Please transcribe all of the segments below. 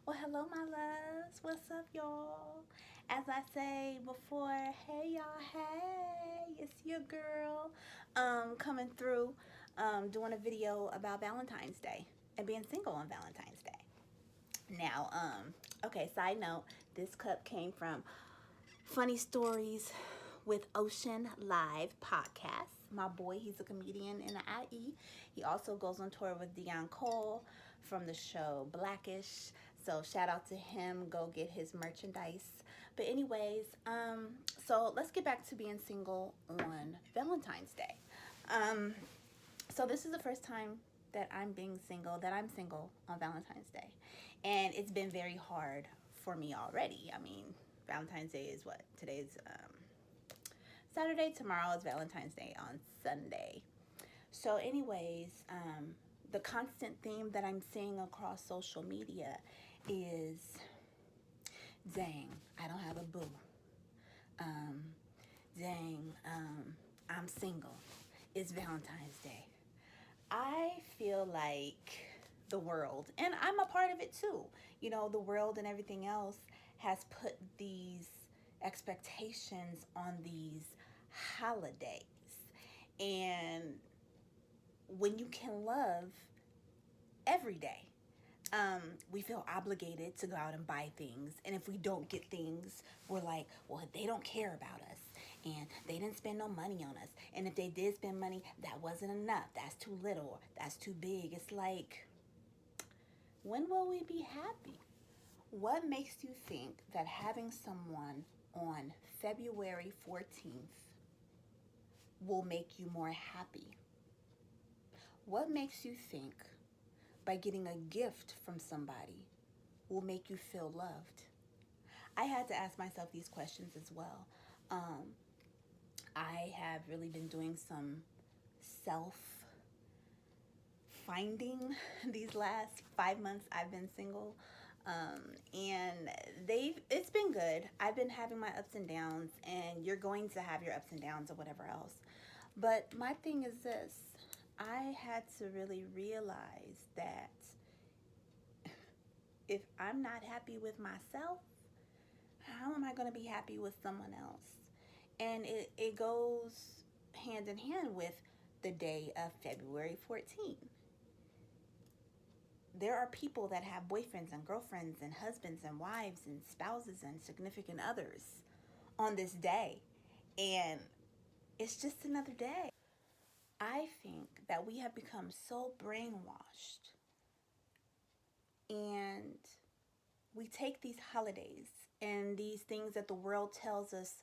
Well, hello, my loves. What's up, y'all? As I say before, hey, y'all, hey, it's your girl, coming through, doing a video about Valentine's Day and being single on Valentine's Day. Now, okay, side note, this cup came from Funny Stories with Ocean Live podcast. My boy, he's a comedian in the IE. He also goes on tour with Dion Cole from the show Blackish. So shout out to him. Go get his merchandise. But anyways, so let's get back to being single on Valentine's Day. Um, so this is the first time that I'm single on Valentine's Day. And it's been very hard for me already. I mean, Valentine's Day is what? Today's Saturday. Tomorrow is Valentine's Day on Sunday. So, anyways, the constant theme that I'm seeing across social media is dang, I don't have a boo. Um, dang, I'm single. It's Valentine's Day. I feel like the world, and I'm a part of it too, the world and everything else has put these expectations on these holidays. And when you can love every day, we feel obligated to go out and buy things. And if we don't get things, we're like, well, they don't care about us. And they didn't spend no money on us. And if they did spend money, that wasn't enough. That's too little. That's too big. It's like, when will we be happy? What makes you think that having someone on February 14th will make you more happy? What makes you think by getting a gift from somebody will make you feel loved? I had to ask myself these questions as well. Um, I have really been doing some self finding these last 5 months I've been single. And it's been good. I've been having my ups and downs, and you're going to have your ups and downs or whatever else. But my thing is this: I had to really realize that if I'm not happy with myself, how am I going to be happy with someone else? And it goes hand in hand with the day of February 14th. There are people that have boyfriends and girlfriends and husbands and wives and spouses and significant others on this day. And it's just another day. I think that we have become so brainwashed, and we take these holidays and these things that the world tells us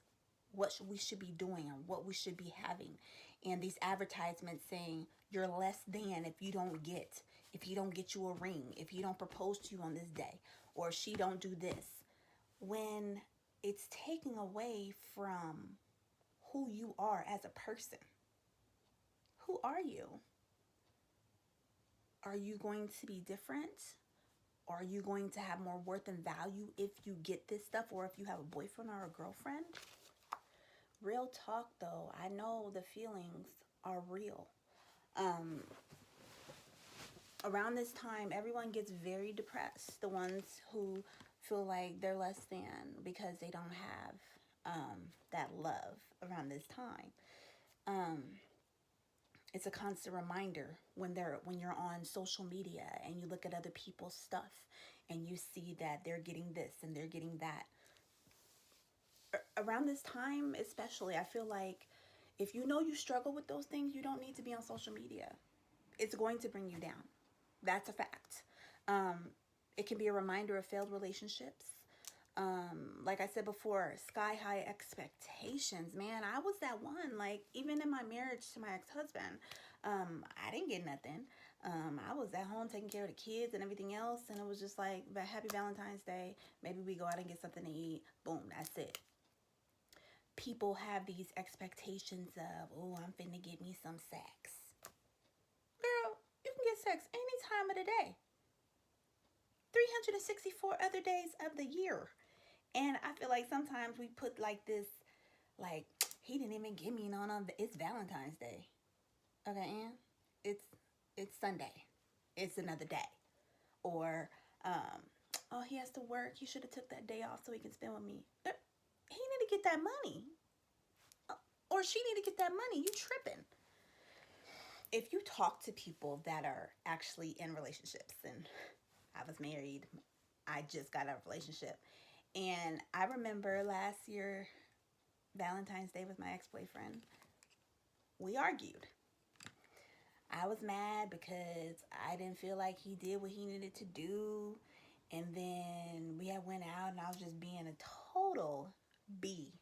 what we should be doing and what we should be having, and these advertisements saying you're less than if you don't get you a ring, if you don't propose to you on this day, or she don't do this, when it's taking away from who you are as a person. Who are you? Are you going to be different? Are you going to have more worth and value if you get this stuff, or if you have a boyfriend or a girlfriend? Real talk though, I know the feelings are real. Um, Around this time, everyone gets very depressed. The ones who feel like they're less than because they don't have that love around this time. Um, it's a constant reminder when you're on social media and you look at other people's stuff and you see that they're getting this and they're getting that. Around this time especially, I feel like if you know you struggle with those things, you don't need to be on social media. It's going to bring you down. That's a fact. um, it can be a reminder of failed relationships. Like I said before, sky high expectations. Man, I was that one. Like, even in my marriage to my ex-husband, I didn't get nothing. I was at home taking care of the kids and everything else, and it was just like, but happy Valentine's Day. Maybe we go out and get something to eat. Boom, that's it. People have these expectations of, oh, I'm finna get me some sex. Girl, you can get sex any time of the day. 364 other days of the year. And I feel like sometimes we put like this, like, he didn't even give me none on, it's Valentine's Day. Okay, and it's Sunday. It's another day. Or, oh, he has to work. He should have took that day off so he can spend with me. He need to get that money. Or she need to get that money. You tripping. If you talk to people that are actually in relationships, and I was married, I just got out of a relationship. And I remember last year, Valentine's Day with my ex-boyfriend, we argued. I was mad because I didn't feel like he did what he needed to do. And then we had went out and I was just being a total B,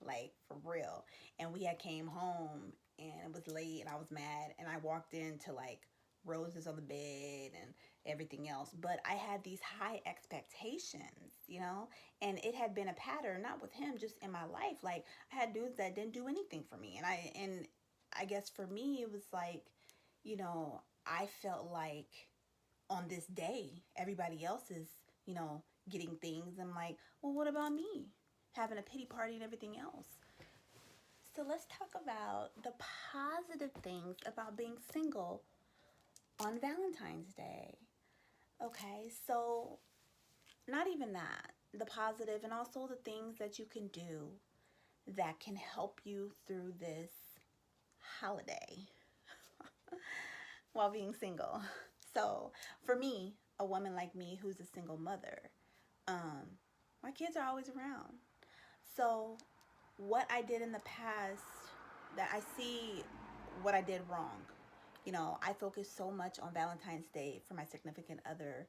like for real. And we had came home and it was late and I was mad and I walked into like roses on the bed and everything else. But I had these high expectations, you know, and it had been a pattern, not with him, just in my life. Like I had dudes that didn't do anything for me. And I guess for me it was like, you know, I felt like on this day, everybody else is, you know, getting things. I'm like, well, what about me? Having a pity party and everything else. So let's talk about the positive things about being single on Valentine's Day. Okay, so not even that. The positive and also the things that you can do that can help you through this holiday while being single. So for me, a woman like me who's a single mother, um, my kids are always around. So what I did in the past, that I see what I did wrong. You know, I focused so much on Valentine's Day for my significant other,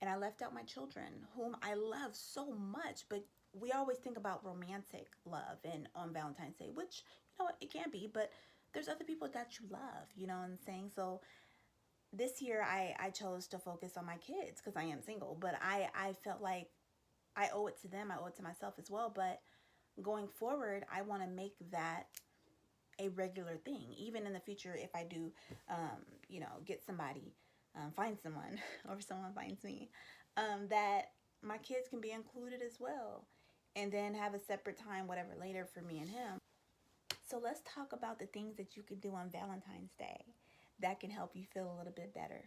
and I left out my children, whom I love so much. But we always think about romantic love and on Valentine's Day, which, you know, it can be, but there's other people that you love, you know what I'm saying? So this year I chose to focus on my kids because I am single, but I felt like I owe it to them. I owe it to myself as well. But going forward, I want to make that a regular thing. Even in the future, if I do, you know, get somebody, find someone, or someone finds me, that my kids can be included as well. And then have a separate time, whatever, later for me and him. So let's talk about the things that you can do on Valentine's Day that can help you feel a little bit better.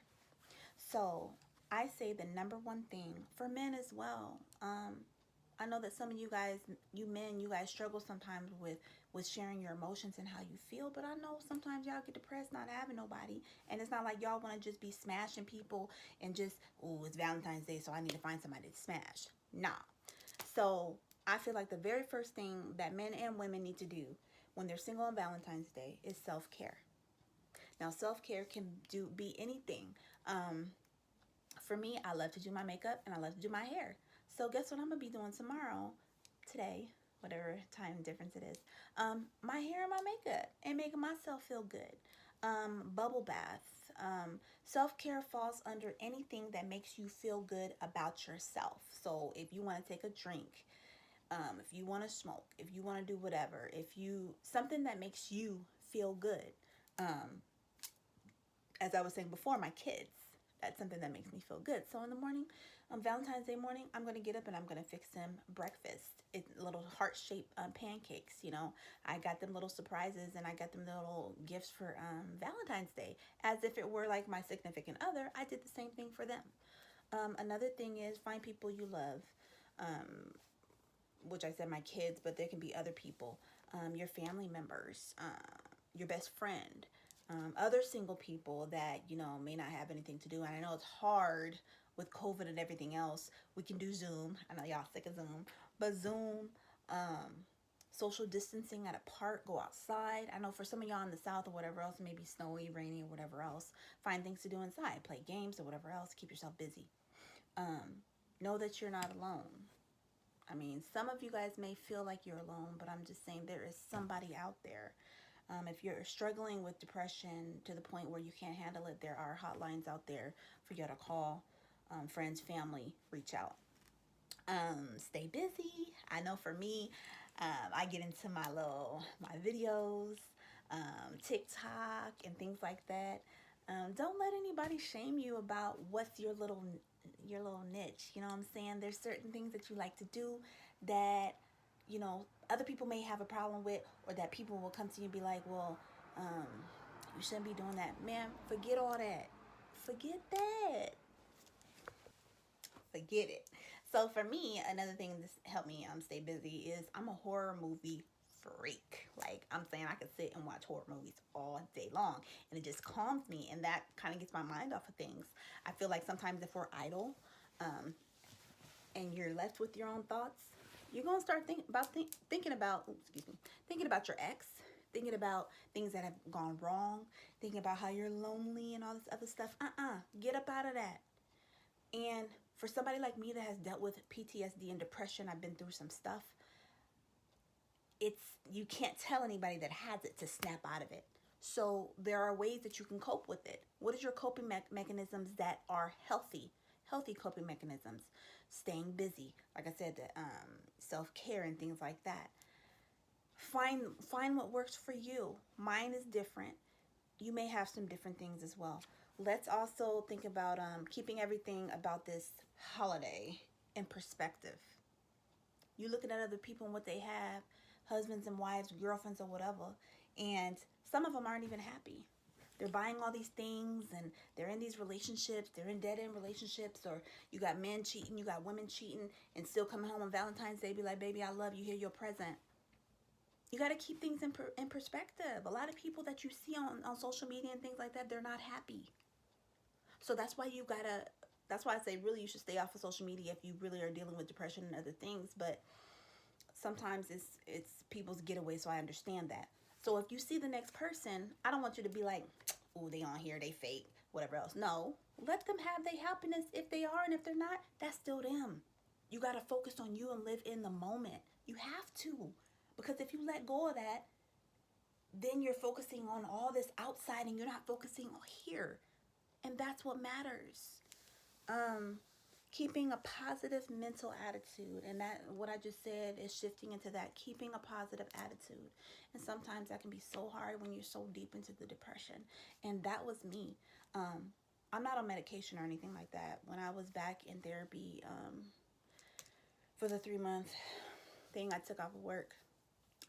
So I say the number one thing for men as well. I know that some of you guys, you men, you guys struggle sometimes with sharing your emotions and how you feel. But I know sometimes y'all get depressed not having nobody, and it's not like y'all want to just be smashing people and just, oh, it's Valentine's Day, so I need to find somebody to smash. Nah. So I feel like the very first thing that men and women need to do when they're single on Valentine's Day is self-care. Now, self-care can be anything. Um, for me, I love to do my makeup and I love to do my hair. So guess what I'm gonna be doing tomorrow, today, whatever time difference it is. My hair and my makeup and making myself feel good. Bubble baths. Self-care falls under anything that makes you feel good about yourself. So if you want to take a drink, if you want to smoke, if you want to do whatever, if you something that makes you feel good. Um, as I was saying before, my kids. That's something that makes me feel good. So in the morning, on Valentine's Day morning, I'm going to get up and I'm going to fix them breakfast. Little heart-shaped pancakes, you know. I got them little surprises and I got them little gifts for Valentine's Day. As if it were like my significant other, I did the same thing for them. Another thing is find people you love, which I said my kids, but there can be other people, your family members, your best friend, other single people that, you know, may not have anything to do. And I know it's hard with COVID and everything else. We can do Zoom. I know y'all sick of Zoom, but Zoom, social distancing at a park, go outside. I know for some of y'all in the South or whatever else, maybe snowy, rainy, or whatever else, find things to do inside, play games or whatever else, keep yourself busy. Know that you're not alone. I mean, some of you guys may feel like you're alone, but I'm just saying there is somebody out there. If you're struggling with depression to the point where you can't handle it, there are hotlines out there for you to call. Friends, family, reach out. Stay busy. I know for me, I get into my videos, TikTok and things like that. Don't let anybody shame you about what's your little niche. You know what I'm saying? There's certain things that you like to do that, you know, other people may have a problem with, or that people will come to you and be like, well, you shouldn't be doing that. Man, forget all that. Forget that. Forget it. So for me, another thing that's helped me stay busy is I'm a horror movie freak. Like I'm saying, I could sit and watch horror movies all day long, and it just calms me, and that kind of gets my mind off of things. I feel like sometimes if we're idle, um, and you're left with your own thoughts, you're gonna start thinking about excuse me, thinking about your ex, thinking about things that have gone wrong, thinking about how you're lonely and all this other stuff. Get up out of that. And for somebody like me that has dealt with PTSD and depression, I've been through some stuff. It's you can't tell anybody that has it to snap out of it. So there are ways that you can cope with it. What is your coping mechanisms that are healthy? Healthy coping mechanisms. Staying busy, like I said, self-care and things like that. Find what works for you. Mine is different. You may have some different things as well. Let's also think about keeping everything about this holiday in perspective. You looking at other people and what they have, husbands and wives, girlfriends or whatever, and some of them aren't even happy. They're buying all these things and they're in these relationships, they're in dead-end relationships, or you got men cheating, you got women cheating, and still coming home on Valentine's Day, be like, baby, I love you, here your present. You got to keep things in perspective. A lot of people that you see on social media and things like that, they're not happy. So that's why that's why I say really you should stay off of social media if you really are dealing with depression and other things. But sometimes it's people's getaway, so I understand that. So if you see the next person, I don't want you to be like, oh, they on here, they fake, whatever else. No, let them have their happiness if they are, and if they're not, that's still them. You got to focus on you and live in the moment. You have to. Because if you let go of that, then you're focusing on all this outside and you're not focusing on here. And that's what matters. Keeping a positive mental attitude, and that what I just said is shifting into that, keeping a positive attitude. And sometimes that can be so hard when you're so deep into the depression. And that was me. I'm not on medication or anything like that. When I was back in therapy for the 3-month thing I took off of work,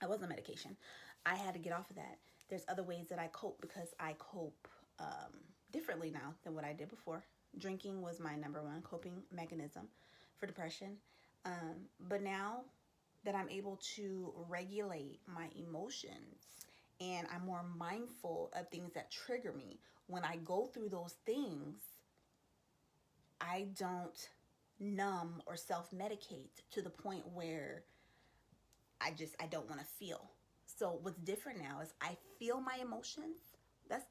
I was on medication. I had to get off of that. There's other ways that I cope because I cope differently now than what I did before. Drinking was my number one coping mechanism for depression. But now that I'm able to regulate my emotions and I'm more mindful of things that trigger me, when I go through those things, I don't numb or self-medicate to the point where I don't want to feel. So what's different now is I feel my emotions.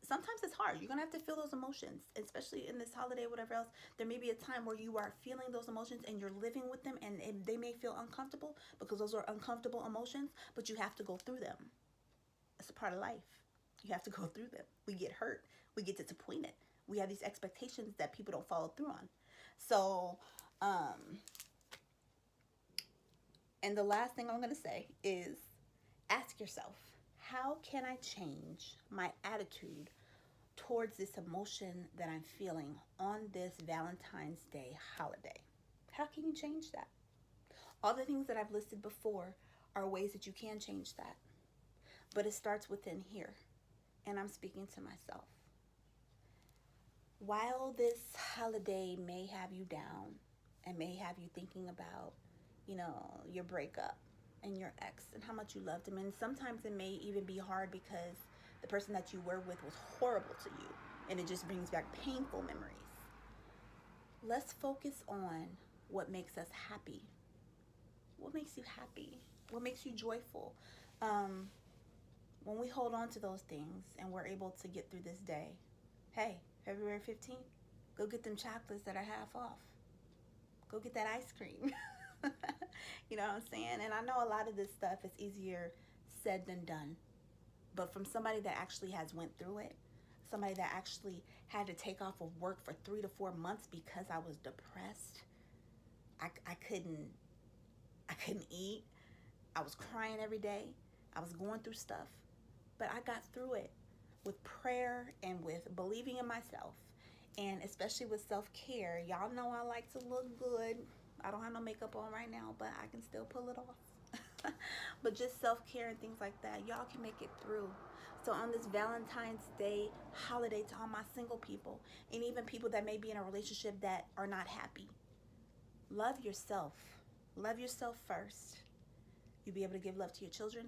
Sometimes it's hard. You're gonna have to feel those emotions, especially in this holiday, whatever else. There may be a time where you are feeling those emotions and you're living with them, and they may feel uncomfortable because those are uncomfortable emotions. But you have to go through them. It's a part of life. You have to go through them. We get hurt. We get disappointed. We have these expectations that people don't follow through on. So, and the last thing I'm gonna say is ask yourself, how can I change my attitude towards this emotion that I'm feeling on this Valentine's Day holiday? How can you change that? All the things that I've listed before are ways that you can change that. But it starts within here. And I'm speaking to myself. While this holiday may have you down and may have you thinking about, your breakup and your ex and how much you loved him, and sometimes it may even be hard because the person that you were with was horrible to you and it just brings back painful memories. Let's focus on what makes us happy. What makes you happy? What makes you joyful? When we hold on to those things and we're able to get through this day, hey, February 15th, go get them chocolates that are half off. Go get that ice cream. You know what I'm saying? And I know a lot of this stuff is easier said than done. But from somebody that actually has went through it, somebody that actually had to take off of work for 3 to 4 months because I was depressed. I couldn't eat. I was crying every day. I was going through stuff. But I got through it with prayer and with believing in myself. And especially with self-care. Y'all know I like to look good. I don't have no makeup on right now, but I can still pull it off. But just self-care and things like that, y'all can make it through. So on this Valentine's Day holiday, to all my single people and even people that may be in a relationship that are not happy, Love yourself. Love yourself first. You'll be able to give love to your children.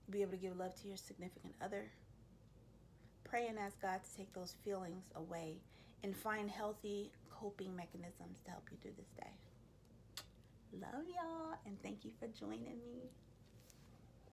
You'll be able to give love to your significant other. Pray and ask God to take those feelings away and find healthy coping mechanisms to help you through this day. Love y'all, and thank you for joining me.